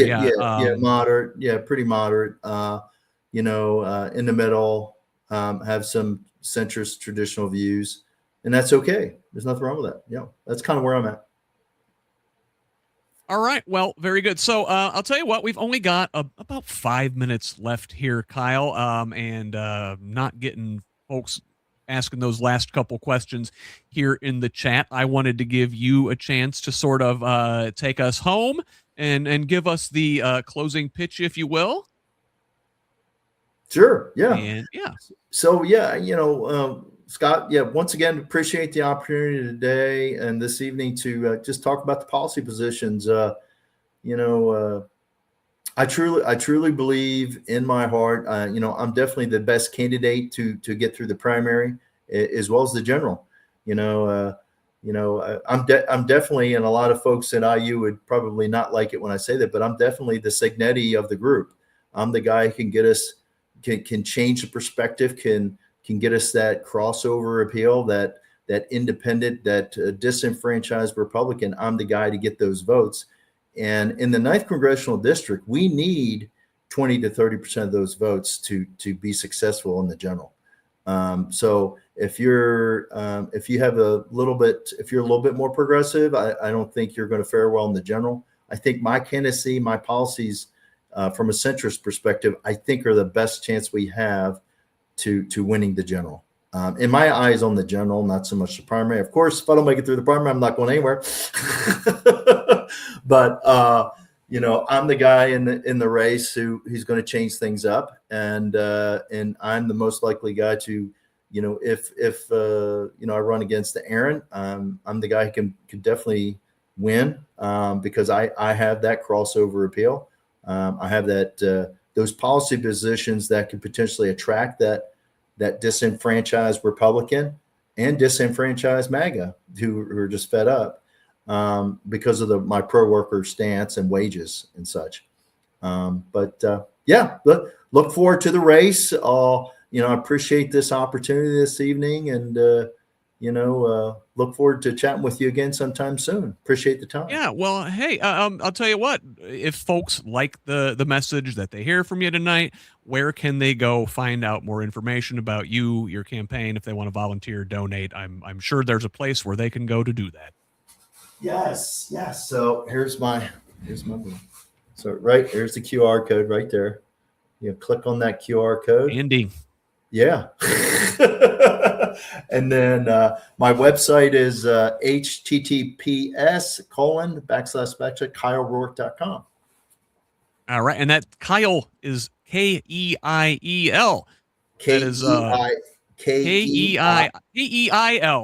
Moderate. Yeah, pretty moderate. In the middle, have some centrist traditional views, and that's okay. There's nothing wrong with that. Yeah, that's kind of where I'm at. All right. Well, very good. So I'll tell you what, we've only got about 5 minutes left here, Kyle, and not getting folks asking those last couple questions here in the chat. I wanted to give you a chance to sort of take us home and give us the closing pitch, if you will. Sure. Yeah. And yeah. So yeah, Scott, yeah, once again, appreciate the opportunity today and this evening to just talk about the policy positions. I truly believe in my heart, I'm definitely the best candidate to get through the primary as well as the general. I'm definitely, and a lot of folks at IU would probably not like it when I say that, but I'm definitely the Signetti of the group. I'm the guy who can get us, can change the perspective, can get us that crossover appeal, that independent, that disenfranchised Republican. I'm the guy to get those votes. And in the 9th congressional district, we need 20 to 30% of those votes to be successful in the general. So if you're if you have a little bit, if you're a little bit more progressive, I don't think you're going to fare well in the general. I think my candidacy, my policies, from a centrist perspective, I think are the best chance we have to winning the general. In my eyes, on the general, not so much the primary. Of course, if I don't make it through the primary, I'm not going anywhere. But I'm the guy in the race who's going to change things up, and I'm the most likely guy to, if I run against Aaron, I'm the guy who can definitely win, because I have that crossover appeal. I have that those policy positions that could potentially attract that disenfranchised Republican and disenfranchised MAGA who are just fed up because of my pro-worker stance and wages and such. Yeah, look forward to the race. I appreciate this opportunity this evening, and look forward to chatting with you again sometime soon. Appreciate the time. Yeah, well, hey, I'll tell you what. If folks like the message that they hear from you tonight, where can they go find out more information about you, your campaign? If they want to volunteer, donate, I'm sure there's a place where they can go to do that. Yes. So here's my so right here's the QR code right there. You click on that QR code. Andy. Yeah. And then my website is https://KeilRoark.com. All right. And that Keil is Keil. That is Keil.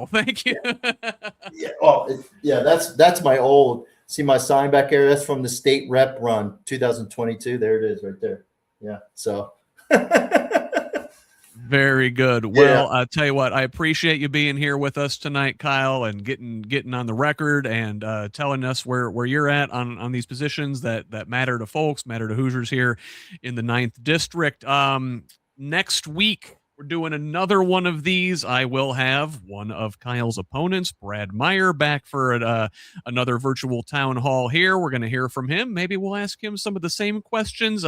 Thank you. Yeah. Oh, yeah. That's my old. See my sign back there? That's from the state rep run 2022. There it is right there. Yeah. So. Very good. Well, I'll tell you what, I appreciate you being here with us tonight, Keil, and getting on the record and telling us where you're at on these positions that matter to folks, matter to Hoosiers here in the 9th district. Next week, we're doing another one of these. I will have one of Keil's opponents, Brad Meyer, back for another virtual town hall here. We're going to hear from him. Maybe we'll ask him some of the same questions.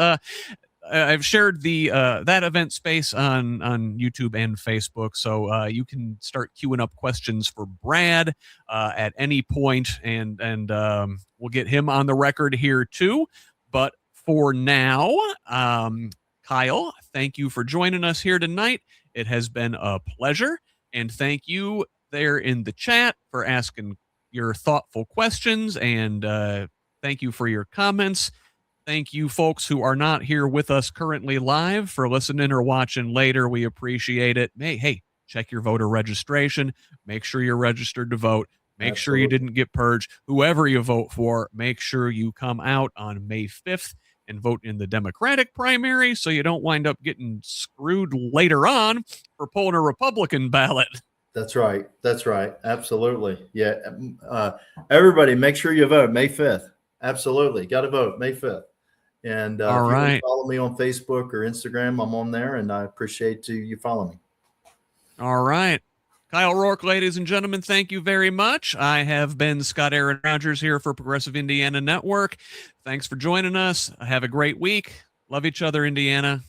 I've shared the that event space on YouTube and Facebook, so you can start queuing up questions for Brad at any point, and we'll get him on the record here too. But for now, Keil, thank you for joining us here tonight. It has been a pleasure, and thank you there in the chat for asking your thoughtful questions, and thank you for your comments. Thank you, folks who are not here with us currently live, for listening or watching later. We appreciate it. Hey, check your voter registration. Make sure you're registered to vote. Make sure you didn't get purged. Whoever you vote for, make sure you come out on May 5th and vote in the Democratic primary so you don't wind up getting screwed later on for pulling a Republican ballot. That's right. Absolutely. Yeah. Everybody, make sure you vote May 5th. Absolutely. Got to vote May 5th. And if you want to follow me on Facebook or Instagram, I'm on there, and I appreciate you follow me. All right. Keil Roark, ladies and gentlemen, thank you very much. I have been Scott Aaron Rogers here for Progressive Indiana Network. Thanks for joining us. Have a great week. Love each other, Indiana.